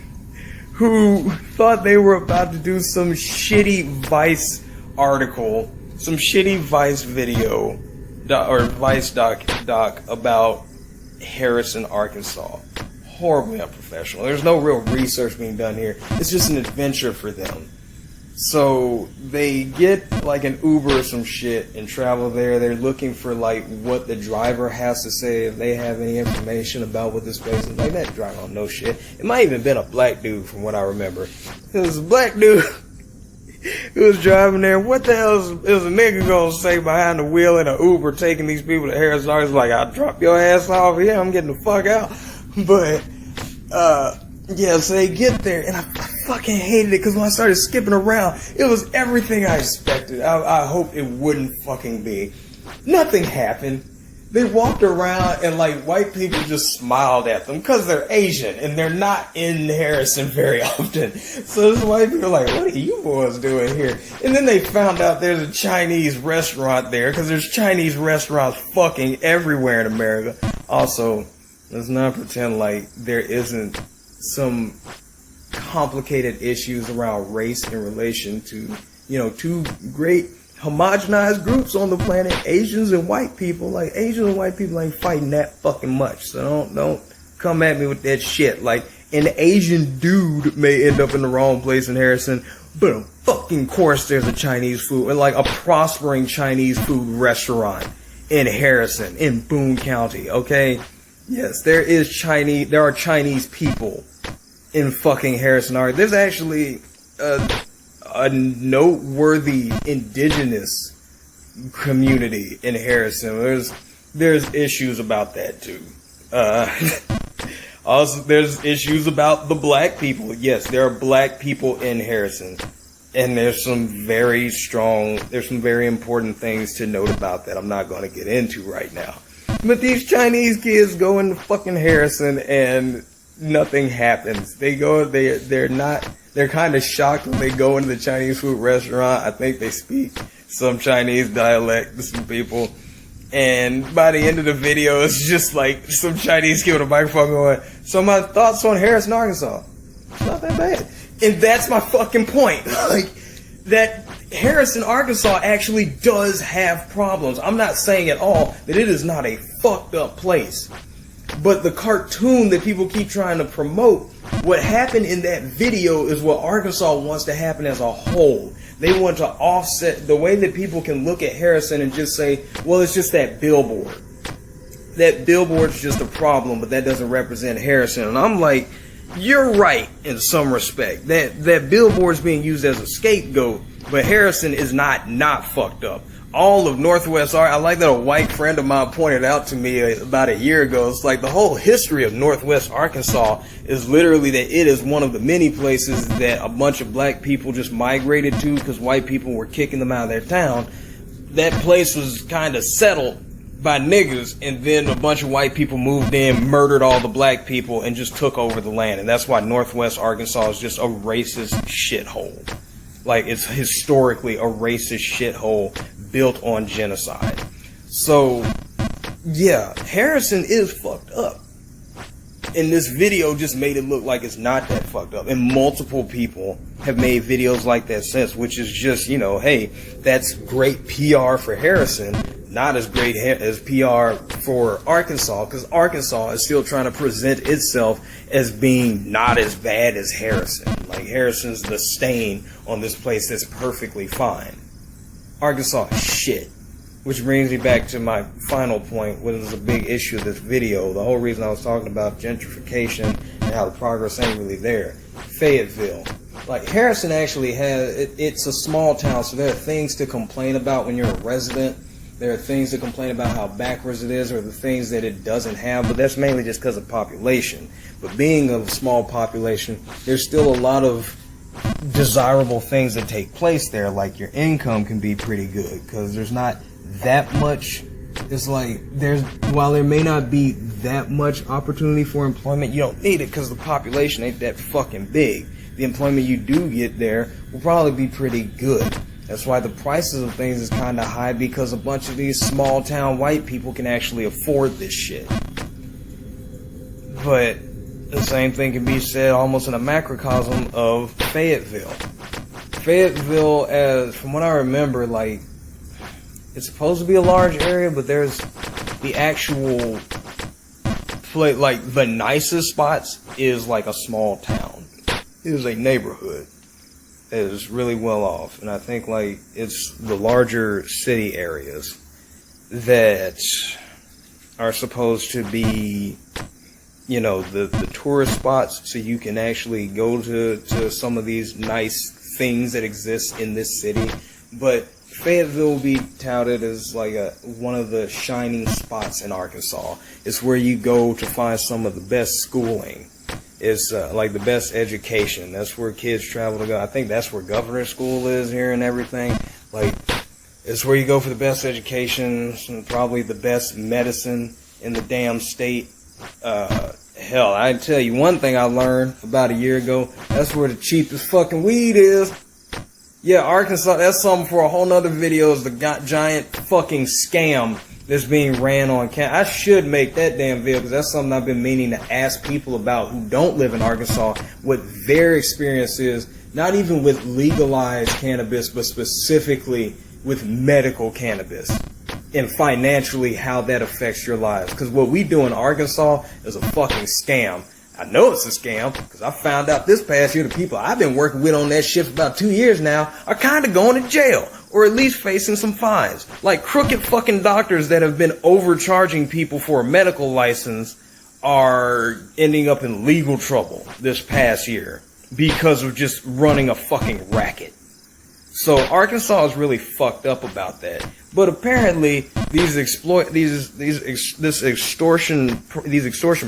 who thought they were about to do some shitty Vice article, some shitty Vice video, or Vice doc about Harrison, Arkansas. Horribly unprofessional. There's no real research being done here. It's just an adventure for them. So they get like an Uber or some shit and travel there. They're looking for like what the driver has to say, if they have any information about what this place is. Like, that driver don't know shit. It might even been a black dude from what I remember. It was a black dude who was driving there. What the hell is a nigga gonna say behind the wheel in an Uber taking these people to Harrison? He's like, I'll drop your ass off here. I'm getting the fuck out. But, yeah, so they get there, and I fucking hated it, because when I started skipping around, it was everything I expected. I hoped it wouldn't fucking be. Nothing happened. They walked around, and like, white people just smiled at them, because they're Asian, and they're not in Harrison very often. So this white people are like, what are you boys doing here? And then they found out there's a Chinese restaurant there, because there's Chinese restaurants fucking everywhere in America. Also, let's not pretend like there isn't some complicated issues around race in relation to, you know, 2 great homogenized groups on the planet, Asians and white people. Like, Asians and white people ain't fighting that fucking much. So don't come at me with that shit. Like, an Asian dude may end up in the wrong place in Harrison, but of fucking course there's a Chinese food, and like a prospering Chinese food restaurant in Harrison, in Boone County, okay? Yes, there are Chinese people in fucking Harrison, Arkansas. There's actually a noteworthy indigenous community in Harrison. There's issues about that too. Also, there's issues about the black people. Yes, there are black people in Harrison. And there's some very important things to note about that I'm not going to get into right now. But these Chinese kids go into fucking Harrison and nothing happens. They're kind of shocked when they go into the Chinese food restaurant. I think they speak some Chinese dialect to some people. And by the end of the video, it's just like some Chinese kid with a microphone going, so my thoughts on Harrison, Arkansas. It's not that bad. And that's my fucking point. Like, that Harrison, Arkansas actually does have problems. I'm not saying at all that it is not a fucked up place. But the cartoon that people keep trying to promote, what happened in that video is what Arkansas wants to happen as a whole. They want to offset the way that people can look at Harrison and just say, well, it's just that billboard. That billboard's just a problem, but that doesn't represent Harrison. And I'm like, you're right in some respect. That billboard's being used as a scapegoat, but Harrison is not fucked up. All of Northwest Arkansas, I like that a white friend of mine pointed out to me about a year ago. It's like the whole history of Northwest Arkansas is literally that it is one of the many places that a bunch of black people just migrated to because white people were kicking them out of their town. That place was kind of settled by niggas, and then a bunch of white people moved in, murdered all the black people, and just took over the land. And that's why Northwest Arkansas is just a racist shithole. Like, it's historically a racist shithole built on genocide. So, yeah, Harrison is fucked up. And this video just made it look like it's not that fucked up. And multiple people have made videos like that since, which is just, hey, that's great PR for Harrison. Not as great as PR for Arkansas, because Arkansas is still trying to present itself as being not as bad as Harrison. Like, Harrison's the stain on this place that's perfectly fine. Arkansas is shit. Which brings me back to my final point, which is a big issue of this video. The whole reason I was talking about gentrification and how the progress ain't really there. Fayetteville. Like, Harrison actually it's a small town, so there are things to complain about when you're a resident. There are things to complain about how backwards it is or the things that it doesn't have, but that's mainly just because of population. But being a small population, there's still a lot of desirable things that take place there, like your income can be pretty good because there's not that much. It's like while there may not be that much opportunity for employment, you don't need it because the population ain't that fucking big. The employment you do get there will probably be pretty good. That's why the prices of things is kind of high, because a bunch of these small town white people can actually afford this shit. But the same thing can be said almost in a macrocosm of Fayetteville. Fayetteville, as from what I remember, like, it's supposed to be a large area, but there's the actual place, like the nicest spots is like a small town. It is a neighborhood that is really well off, and I think like it's the larger city areas that are supposed to be, the tourist spots, so you can actually go to some of these nice things that exist in this city. But Fayetteville will be touted as like one of the shining spots in Arkansas. It's where you go to find some of the best schooling. It's like the best education. That's where kids travel to go. I think that's where Governor School is here and everything. Like, it's where you go for the best education and probably the best medicine in the damn state. Hell, I tell you one thing I learned about a year ago. That's where the cheapest fucking weed is. Yeah, Arkansas, that's something for a whole nother video, is the giant fucking scam that's being ran on I should make that damn video, because that's something I've been meaning to ask people about who don't live in Arkansas, what their experience is, not even with legalized cannabis, but specifically with medical cannabis, and financially how that affects your lives. Because what we do in Arkansas is a fucking scam. I know it's a scam, because I found out this past year the people I've been working with on that shit for about 2 years now are kind of going to jail, or at least facing some fines. Like crooked fucking doctors that have been overcharging people for a medical license are ending up in legal trouble this past year because of just running a fucking racket. So Arkansas is really fucked up about that. But apparently these extortion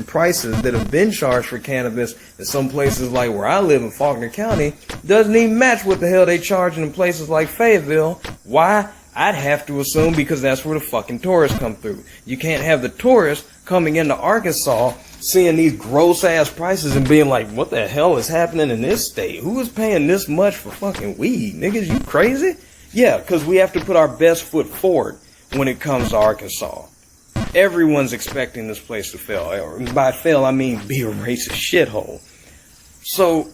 prices that have been charged for cannabis in some places like where I live in Faulkner County doesn't even match what the hell they charging in places like Fayetteville. Why? I'd have to assume because that's where the fucking tourists come through. You can't have the tourists coming into Arkansas seeing these gross ass prices and being like, what the hell is happening in this state? Who is paying this much for fucking weed? Niggas, you crazy? Yeah, because we have to put our best foot forward when it comes to Arkansas. Everyone's expecting this place to fail. Or by fail, I mean be a racist shithole. So,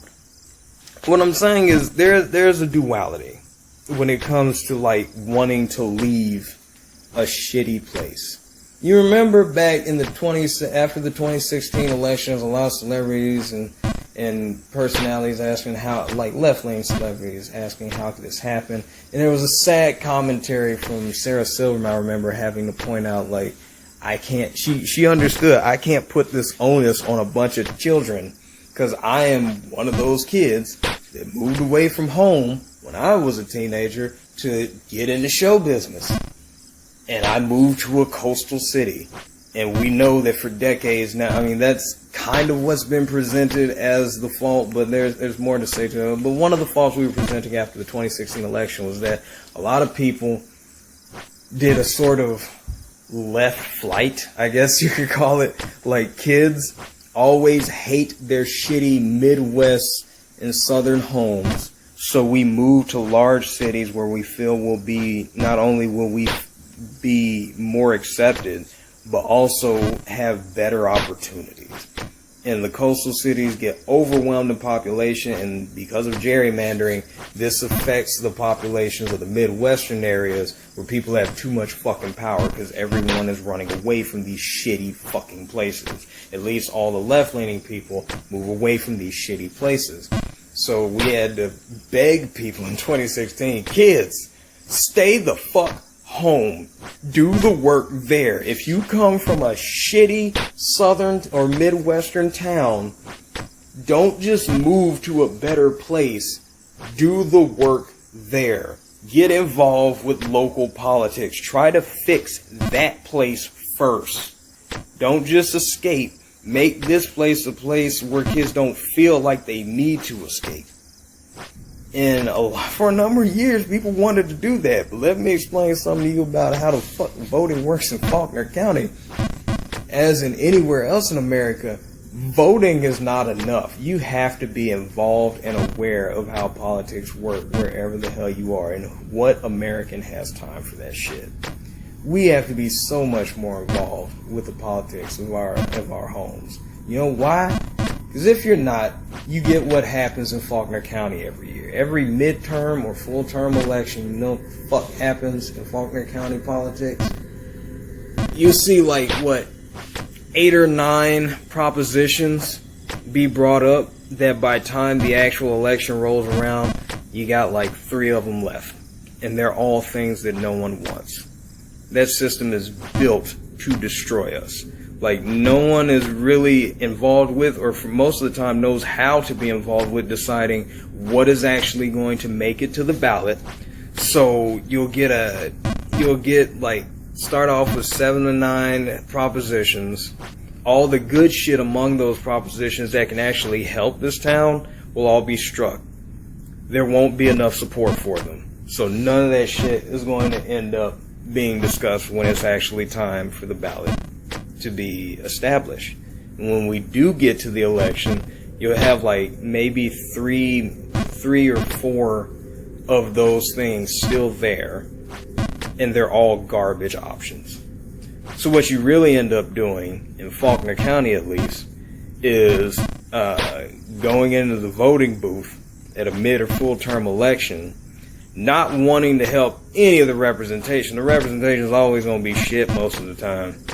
what I'm saying is there's a duality when it comes to like wanting to leave a shitty place. You remember back in after the 2016 elections, a lot of celebrities and personalities asking how, like left-leaning celebrities asking how could this happen, and there was a sad commentary from Sarah Silverman. I remember having to point out like she understood I can't put this onus on a bunch of children because I am one of those kids that moved away from home when I was a teenager to get into show business. And I moved to a coastal city. And we know that for decades now, I mean, that's kind of what's been presented as the fault, but there's more to say to it. But one of the faults we were presenting after the 2016 election was that a lot of people did a sort of left flight, I guess you could call it. Like, kids always hate their shitty Midwest and Southern homes. So we move to large cities where we feel not only will we be more accepted, but also have better opportunities. And the coastal cities get overwhelmed in population, and because of gerrymandering, this affects the populations of the Midwestern areas where people have too much fucking power because everyone is running away from these shitty fucking places. At least all the left-leaning people move away from these shitty places. So we had to beg people in 2016, kids, stay the fuck home. Do the work there. If you come from a shitty southern or midwestern town, don't just move to a better place. Do the work there. Get involved with local politics. Try to fix that place first. Don't just escape. Make this place a place where kids don't feel like they need to escape. And for a number of years, people wanted to do that. But let me explain something to you about how the fuck voting works in Faulkner County. As in anywhere else in America, voting is not enough. You have to be involved and aware of how politics work wherever the hell you are. And what American has time for that shit? We have to be so much more involved with the politics of our homes. You know why? Because if you're not, you get what happens in Faulkner County every year. Every midterm or full-term election, you know what the fuck happens in Faulkner County politics? You see, like, 8 or 9 propositions be brought up that by the time the actual election rolls around, you got like 3 of them left. And they're all things that no one wants. That system is built to destroy us. Like, no one is really involved with, or for most of the time knows how to be involved with deciding what is actually going to make it to the ballot. So you'll get start off with 7 to 9 propositions. All the good shit among those propositions that can actually help this town will all be struck. There won't be enough support for them. So none of that shit is going to end up being discussed when it's actually time for the ballot to be established. And when we do get to the election, you'll have like maybe three or 4 of those things still there, and they're all garbage options. So what you really end up doing, in Faulkner County at least, is going into the voting booth at a mid or full term election, not wanting to help any of the representation. The representation is always going to be shit most of the time.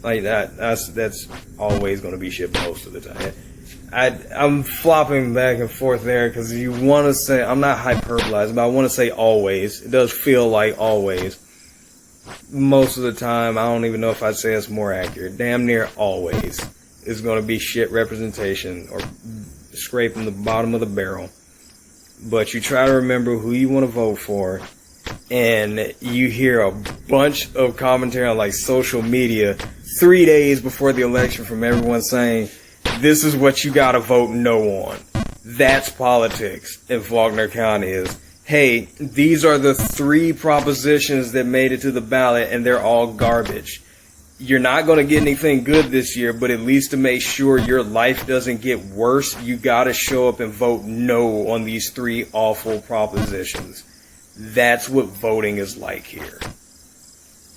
Like that's always going to be shit most of the time. I'm flopping back and forth there because you want to say, I'm not hyperbolizing, but I want to say always. It does feel like always. Most of the time, I don't even know if I'd say it's more accurate. Damn near always is going to be shit representation or scraping the bottom of the barrel. But you try to remember who you want to vote for, and you hear a bunch of commentary on like social media 3 days before the election from everyone saying, this is what you gotta vote no on. That's politics in Faulkner County is, hey, these are the 3 propositions that made it to the ballot and they're all garbage. You're not going to get anything good this year, but at least to make sure your life doesn't get worse, you got to show up and vote no on these 3 awful propositions. That's what voting is like here.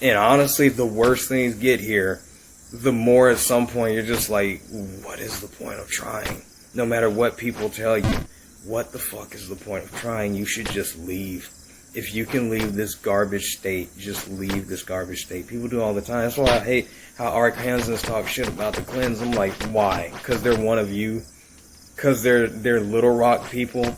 And honestly, the worse things get here, the more at some point you're just like, what is the point of trying? No matter what people tell you, what the fuck is the point of trying? You should just leave. If you can leave this garbage state, just leave this garbage state. People do all the time. That's why I hate how Arkansans talk shit about the Clintons. I'm like, why? Because they're one of you? Because they're Little Rock people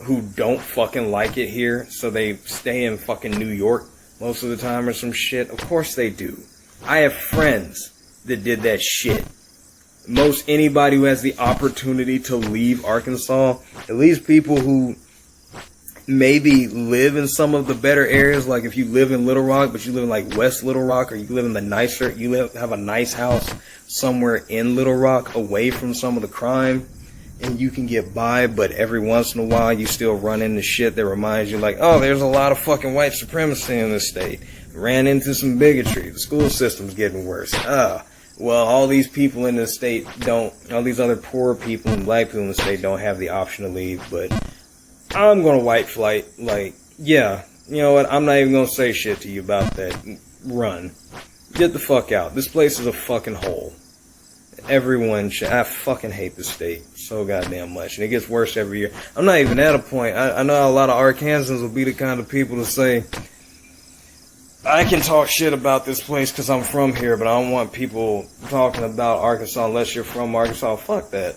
who don't fucking like it here, so they stay in fucking New York most of the time or some shit? Of course they do. I have friends that did that shit. Most anybody who has the opportunity to leave Arkansas, at least people who maybe live in some of the better areas, like if you live in Little Rock, but you live in like West Little Rock, or you live in the nicer, have a nice house somewhere in Little Rock away from some of the crime, and you can get by, but every once in a while you still run into shit that reminds you like, oh, there's a lot of fucking white supremacy in this state. Ran into some bigotry. The school system's getting worse. Well, all these people in the state all these other poor people and black people in the state don't have the option to leave, but I'm going to white flight. Like, yeah, you know what? I'm not even going to say shit to you about that. Run. Get the fuck out. This place is a fucking hole. Everyone should. I fucking hate the state so goddamn much. And it gets worse every year. I'm not even at a point. I know a lot of Arkansans will be the kind of people to say, I can talk shit about this place because I'm from here, but I don't want people talking about Arkansas unless you're from Arkansas. Fuck that.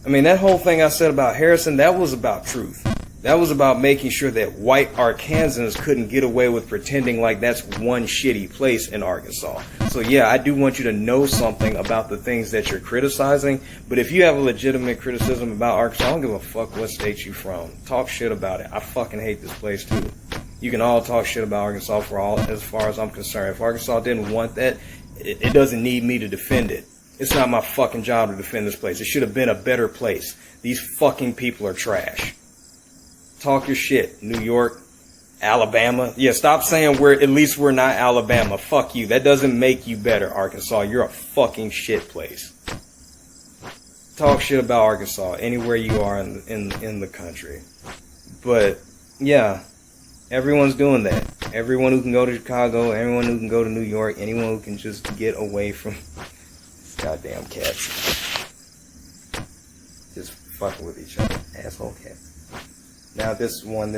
I mean, that whole thing I said about Harrison, that was about truth. That was about making sure that white Arkansans couldn't get away with pretending like that's one shitty place in Arkansas. So yeah, I do want you to know something about the things that you're criticizing, but if you have a legitimate criticism about Arkansas, I don't give a fuck what state you from. Talk shit about it. I fucking hate this place too. You can all talk shit about Arkansas as far as I'm concerned. If Arkansas didn't want that, it doesn't need me to defend it. It's not my fucking job to defend this place. It should have been a better place. These fucking people are trash. Talk your shit. New York, Alabama. Yeah, stop saying at least we're not Alabama. Fuck you. That doesn't make you better, Arkansas. You're a fucking shit place. Talk shit about Arkansas anywhere you are in the country. But yeah, everyone's doing that. Everyone who can go to Chicago, everyone who can go to New York, anyone who can just get away from goddamn cats. Just fucking with each other. Asshole cats. Now this one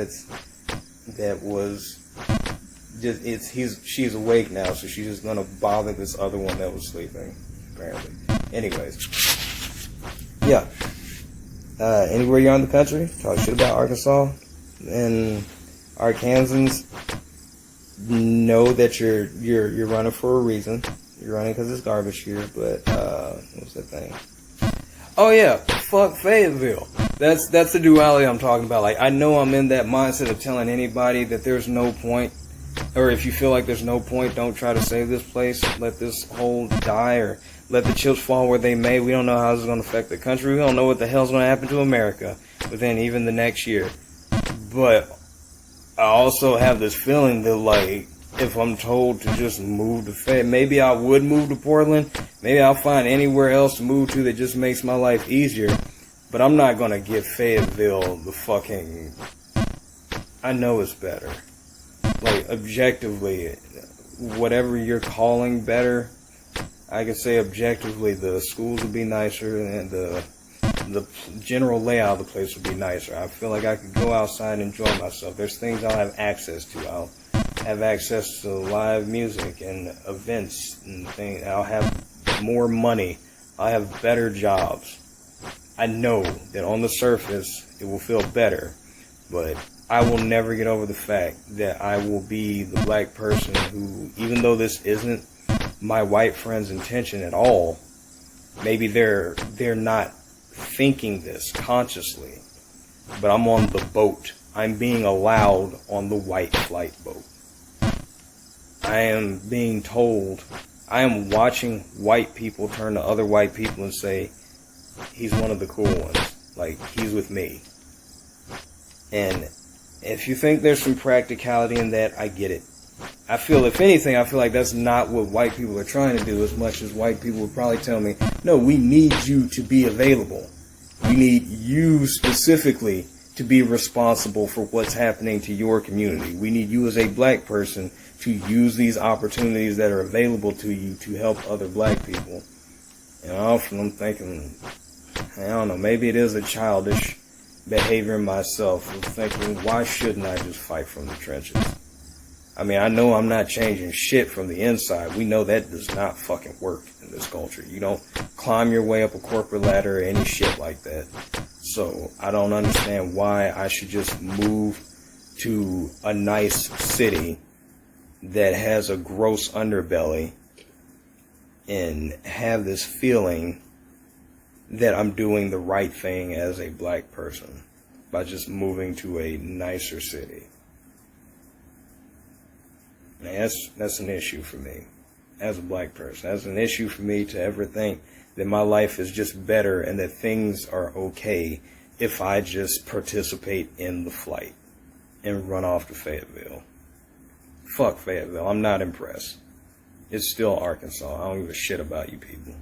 she's awake now, so she's just gonna bother this other one that was sleeping, apparently. Anyways. Yeah. Anywhere you're in the country, talk shit about Arkansas. And Arkansans, know that you're running for a reason. You're running because it's garbage here, but what's that thing? Oh yeah, fuck Fayetteville. That's the duality I'm talking about. Like, I know I'm in that mindset of telling anybody that there's no point, or if you feel like there's no point, don't try to save this place. Let this hole die, or let the chips fall where they may. We don't know how this is going to affect the country. We don't know what the hell's going to happen to America within even the next year. But I also have this feeling that, like, if I'm told to just move to Fayetteville, maybe I would move to Portland. Maybe I'll find anywhere else to move to that just makes my life easier. But I'm not going to give Fayetteville the fucking... I know it's better. Like, objectively, whatever you're calling better, I could say objectively the schools would be nicer and the general layout of the place would be nicer. I feel like I could go outside and enjoy myself. There's things I'll have access to. I'll have access to live music and events and things. I'll have more money. I'll have better jobs. I know that on the surface it will feel better, but I will never get over the fact that I will be the black person who, even though this isn't my white friend's intention at all, Maybe they're not thinking this consciously, but I'm on the boat. I'm being allowed on the white flight boat. I am being told, I am watching white people turn to other white people and say, he's one of the cool ones. Like, he's with me. And if you think there's some practicality in that, I get it. I feel, if anything, I feel like that's not what white people are trying to do, as much as white people would probably tell me, no, we need you to be available. We need you specifically to be responsible for what's happening to your community. We need you as a black person to use these opportunities that are available to you to help other black people. And often I'm thinking, I don't know, maybe it is a childish behavior in myself of thinking, why shouldn't I just fight from the trenches? I mean, I know I'm not changing shit from the inside. We know that does not fucking work in this culture. You don't climb your way up a corporate ladder or any shit like that. So I don't understand why I should just move to a nice city that has a gross underbelly and have this feeling that I'm doing the right thing as a black person by just moving to a nicer city. And that's an issue for me as a black person. That's an issue for me to ever think that my life is just better and that things are okay if I just participate in the flight and run off to Fayetteville. Fuck Fayetteville. I'm not impressed. It's still Arkansas. I don't give a shit about you people.